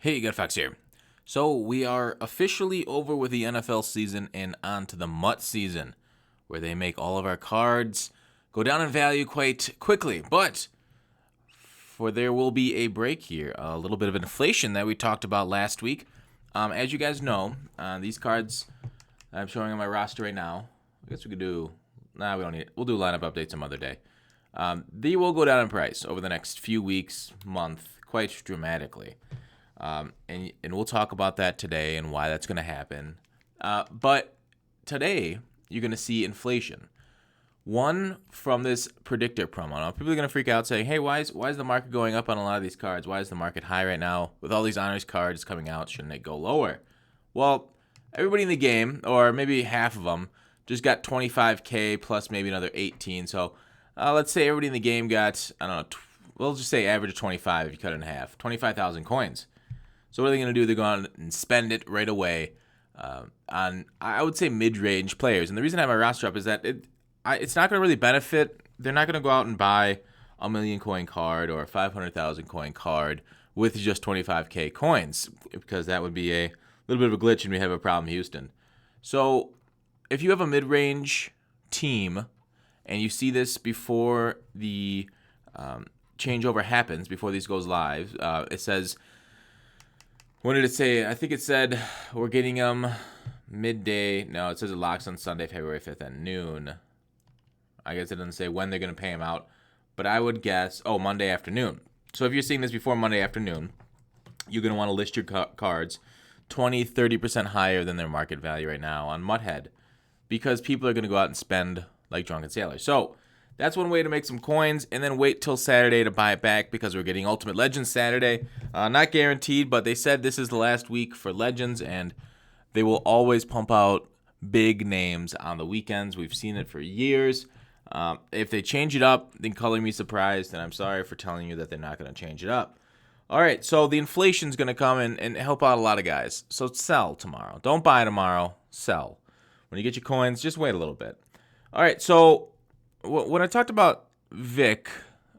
Hey, Good Fox here. So we are officially over with the NFL season and on to the MUT season, where they make all of our cards go down in value quite quickly. But for there will be a break here, a little bit of inflation that we talked about last week. As you guys know, these cards I'm showing on my roster right now. I guess we could do. Nah, we don't need it. We'll do lineup updates some other day. They will go down in price over the next few weeks, month, quite dramatically. And we'll talk about that today and why that's going to happen. But today, you're going to see inflation. One, from this predictor promo. Now, people are going to freak out saying, hey, why is the market going up on a lot of these cards? Why is the market high right now? With all these honors cards coming out, shouldn't it go lower? Well, everybody in the game, or maybe half of them, just got 25K plus maybe another 18. So let's say everybody in the game got, I don't know, we'll just say average of 25 if you cut it in half. 25,000 coins. So what are they going to do? They're going to and spend it right away on, I would say, mid-range players. And the reason I have my roster up is that it's not going to really benefit. They're not going to go out and buy a 1,000,000 coin card or a 500,000 coin card with just 25K coins, because that would be a little bit of a glitch and we have a problem in Houston. So if you have a mid-range team and you see this before the changeover happens, before these goes live, it says, when did it say? I think it said we're getting them midday. No, it says it locks on Sunday, February 5th at noon. I guess it doesn't say when they're going to pay them out, but I would guess, Monday afternoon. So if you're seeing this before Monday afternoon, you're going to want to list your cards 20, 30% higher than their market value right now on Muthead, because people are going to go out and spend like drunken sailors. So that's one way to make some coins, and then wait till Saturday to buy it back, because we're getting Ultimate Legends Saturday. Not guaranteed, but they said this is the last week for Legends, and they will always pump out big names on the weekends. We've seen it for years. If they change it up, then color me surprised, and I'm sorry for telling you that they're not going to change it up. All right, so the inflation's going to come and help out a lot of guys. So sell tomorrow. Don't buy tomorrow. Sell. When you get your coins, just wait a little bit. All right, so when I talked about Vic,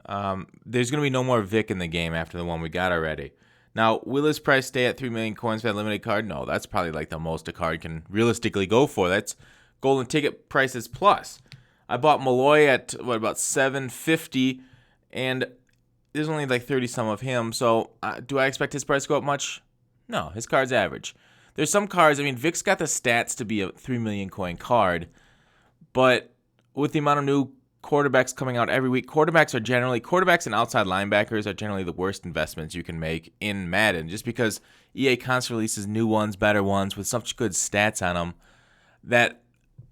there's going to be no more Vic in the game after the one we got already. Now, will his price stay at 3 million coins for that limited card? No, that's probably like the most a card can realistically go for. That's golden ticket prices plus. I bought Malloy at, about 750, and there's only like 30 some of him. So do I expect his price to go up much? No, his card's average. There's some cards, Vic's got the stats to be a 3 million coin card, but with the amount of new quarterbacks coming out every week, quarterbacks and outside linebackers are generally the worst investments you can make in Madden, just because EA constantly releases new ones, better ones with such good stats on them that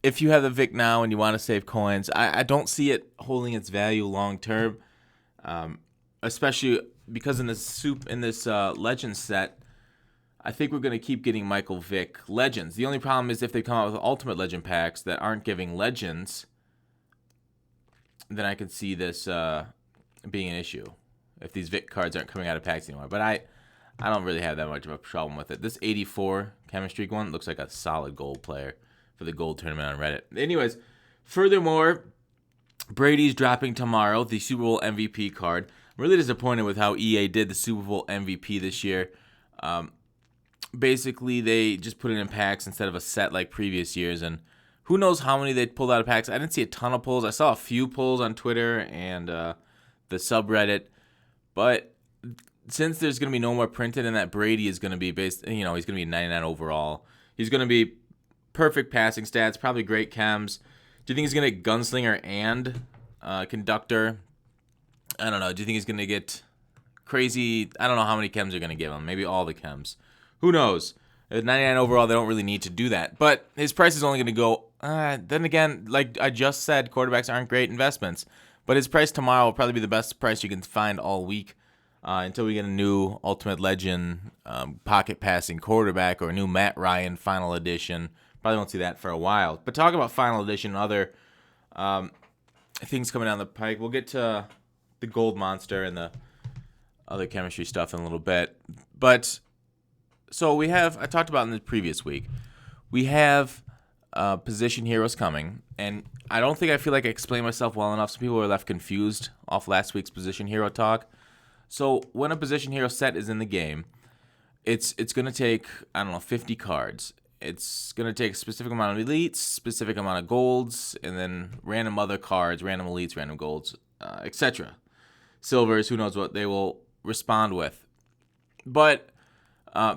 if you have the Vic now and you want to save coins, I don't see it holding its value long term, especially because in this Legends set, I think we're going to keep getting Michael Vick Legends. The only problem is if they come out with Ultimate Legend packs that aren't giving Legends, then I could see this being an issue if these Vic cards aren't coming out of packs anymore. But I don't really have that much of a problem with it. This 84 Chemistry one looks like a solid gold player for the gold tournament on Reddit. Anyways, furthermore, Brady's dropping tomorrow, the Super Bowl MVP card. I'm really disappointed with how EA did the Super Bowl MVP this year. Basically, they just put it in packs instead of a set like previous years, and who knows how many they pulled out of packs. I didn't see a ton of pulls. I saw a few pulls on Twitter and the subreddit. But since there's going to be no more printed and that Brady is going to be he's going to be 99 overall. He's going to be perfect passing stats, probably great chems. Do you think he's going to get Gunslinger and Conductor? I don't know. Do you think he's going to get crazy? I don't know how many chems they're going to give him. Maybe all the chems. Who knows? At 99 overall, they don't really need to do that. But his price is only going to go. Then again, like I just said, quarterbacks aren't great investments. But his price tomorrow will probably be the best price you can find all week until we get a new Ultimate Legend pocket passing quarterback or a new Matt Ryan Final Edition. Probably won't see that for a while. But talk about Final Edition and other things coming down the pike. We'll get to the Gold Monster and the other chemistry stuff in a little bit. But so I talked about in the previous week, we have position heroes coming, and I don't think I feel like I explained myself well enough. Some people were left confused off last week's position hero talk. So when a position hero set is in the game, it's going to take, I don't know, 50 cards. It's going to take a specific amount of elites, specific amount of golds, and then random other cards, random elites, random golds, etc. Silvers, who knows what they will respond with. But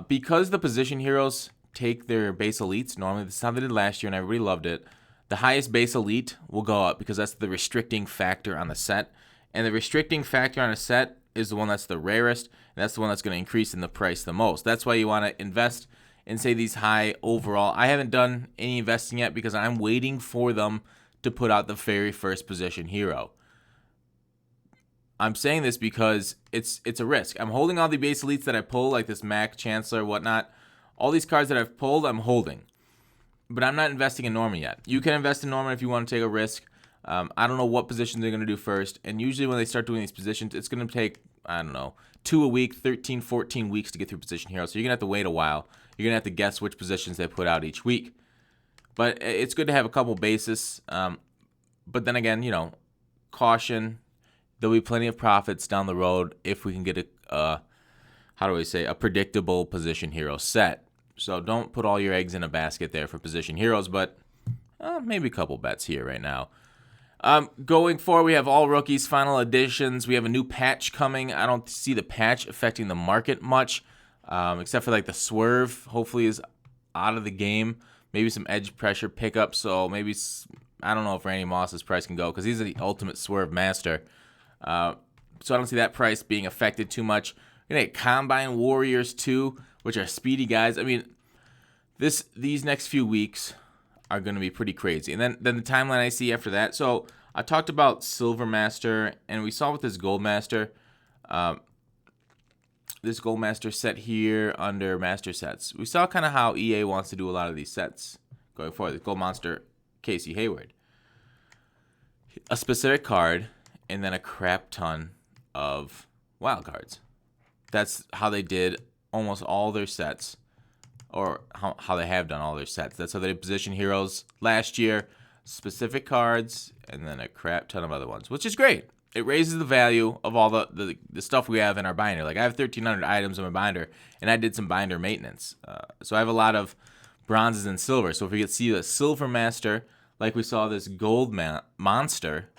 because the position heroes take their base elites, normally this is how they did last year and everybody loved it, the highest base elite will go up because that's the restricting factor on the set. And the restricting factor on a set is the one that's the rarest, and that's the one that's going to increase in the price the most. That's why you want to invest in, say, these high overall. I haven't done any investing yet because I'm waiting for them to put out the very first position hero. I'm saying this because it's a risk. I'm holding all the base elites that I pull, like this Mac, Chancellor, whatnot. All these cards that I've pulled, I'm holding. But I'm not investing in Norman yet. You can invest in Norman if you want to take a risk. I don't know what position they're going to do first. And usually when they start doing these positions, it's going to take, I don't know, 2 a week, 13, 14 weeks to get through position heroes. So you're going to have to wait a while. You're going to have to guess which positions they put out each week. But it's good to have a couple bases. But then again, caution. There'll be plenty of profits down the road if we can get a predictable position hero set. So don't put all your eggs in a basket there for position heroes, but maybe a couple bets here right now. Going forward, we have all rookies, final editions. We have a new patch coming. I don't see the patch affecting the market much, except for like the swerve. Hopefully is out of the game. Maybe some edge pressure pickup. So maybe, I don't know if Randy Moss's price can go because he's the ultimate swerve master. So I don't see that price being affected too much. We're gonna get Combine Warriors 2, which are speedy guys. I mean, these next few weeks are going to be pretty crazy. And then the timeline I see after that. So I talked about Silver Master, and we saw with this Gold Master, this Gold Master set here under Master Sets. We saw kind of how EA wants to do a lot of these sets going forward. The Gold Monster, Casey Hayward. A specific card, and then a crap ton of wild cards. That's how they did almost all their sets. Or how they have done all their sets. That's how they position heroes last year. Specific cards, and then a crap ton of other ones, which is great. It raises the value of all the stuff we have in our binder. Like I have 1,300 items in my binder, and I did some binder maintenance. So I have a lot of bronzes and silver. So if we could see a Silver Master, like we saw this Gold Monster,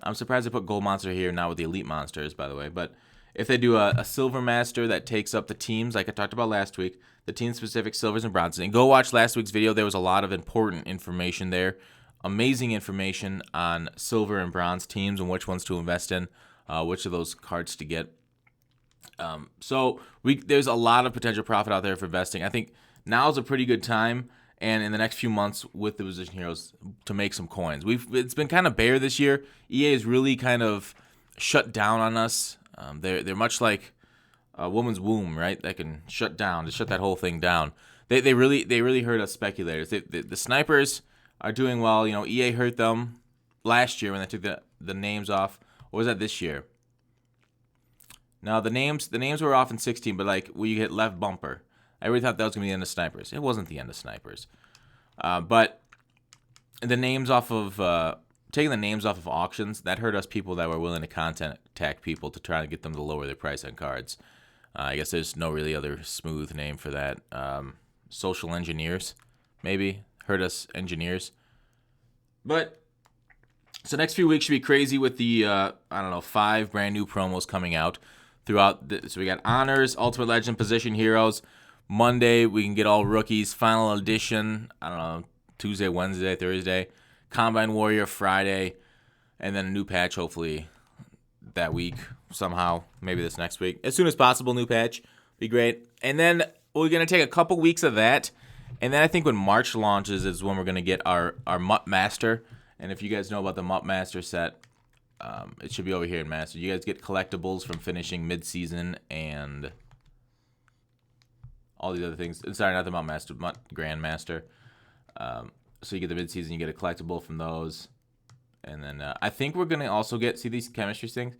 I'm surprised they put Gold Monster here, not with the Elite Monsters, by the way. But if they do a Silver Master that takes up the teams, like I talked about last week, the team-specific silvers and bronzes. And go watch last week's video. There was a lot of important information there. Amazing information on silver and bronze teams and which ones to invest in, which of those cards to get. So there's a lot of potential profit out there for investing. I think now is a pretty good time, and in the next few months with the position heroes to make some coins. It's been kind of bare this year. EA has really kind of shut down on us. They're much like a woman's womb, right? That can shut that whole thing down. They really hurt us speculators. The snipers are doing well. EA hurt them last year when they took the names off. Or was that this year? No, the names were off in 16, but like when you hit left bumper, I really thought that was gonna be the end of snipers. It wasn't the end of snipers, but the names off of taking the names off of auctions, that hurt us people that were willing to contact people to try to get them to lower their price on cards. I guess there's no really other smooth name for that. Social engineers, maybe. Hurt us engineers. But, so next few weeks should be crazy with the, 5 brand new promos coming out throughout. So we got Honors, Ultimate Legend, Position Heroes. Monday, we can get all rookies, Final Edition, Tuesday, Wednesday, Thursday. Combine Warrior Friday. And then a new patch, hopefully, that week somehow, maybe this next week. As soon as possible, new patch. Be great. And then we're going to take a couple weeks of that. And then I think when March launches is when we're going to get our Mutt Master. And if you guys know about the Mutt Master set, it should be over here in Master. You guys get collectibles from finishing mid-season and all these other things. Sorry, not the Mutt Master, Mutt Grandmaster. So you get the mid-season, you get a collectible from those. And then I think we're going to also see these chemistry things.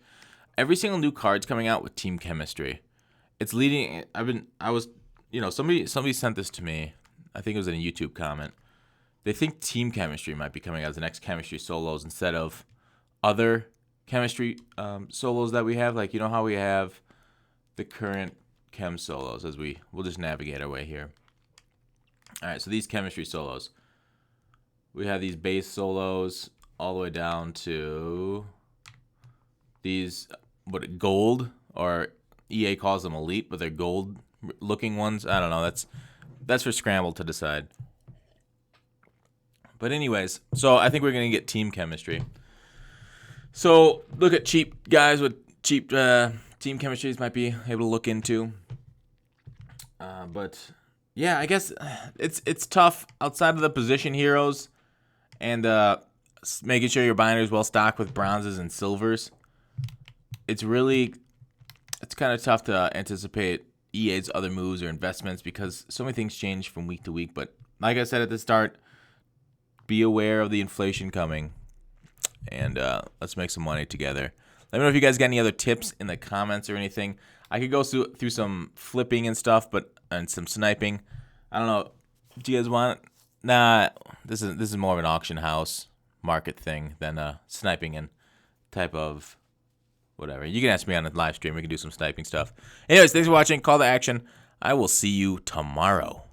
Every single new card's coming out with team chemistry. It's leading. Somebody sent this to me. I think it was in a YouTube comment. They think team chemistry might be coming out as the next chemistry solos instead of other chemistry solos that we have. Like, how we have the current chem solos as we'll just navigate our way here. All right, so these chemistry solos. We have these base solos all the way down to these gold, or EA calls them elite, but they're gold looking ones. I don't know. That's for Scramble to decide. But anyways, so I think we're going to get team chemistry. So look at cheap guys with cheap team chemistries might be able to look into. But yeah, I guess it's tough outside of the position heroes and making sure your binder is well stocked with bronzes and silvers. It's kind of tough to anticipate EA's other moves or investments because so many things change from week to week. But like I said at the start, be aware of the inflation coming, and let's make some money together. Let me know if you guys got any other tips in the comments or anything. I could go through some flipping and stuff, and some sniping. I don't know. Do you guys want? Nah, this is more of an auction house market thing than sniping and type of whatever. You can ask me on the live stream. We can do some sniping stuff. Anyways, thanks for watching. Call to action. I will see you tomorrow.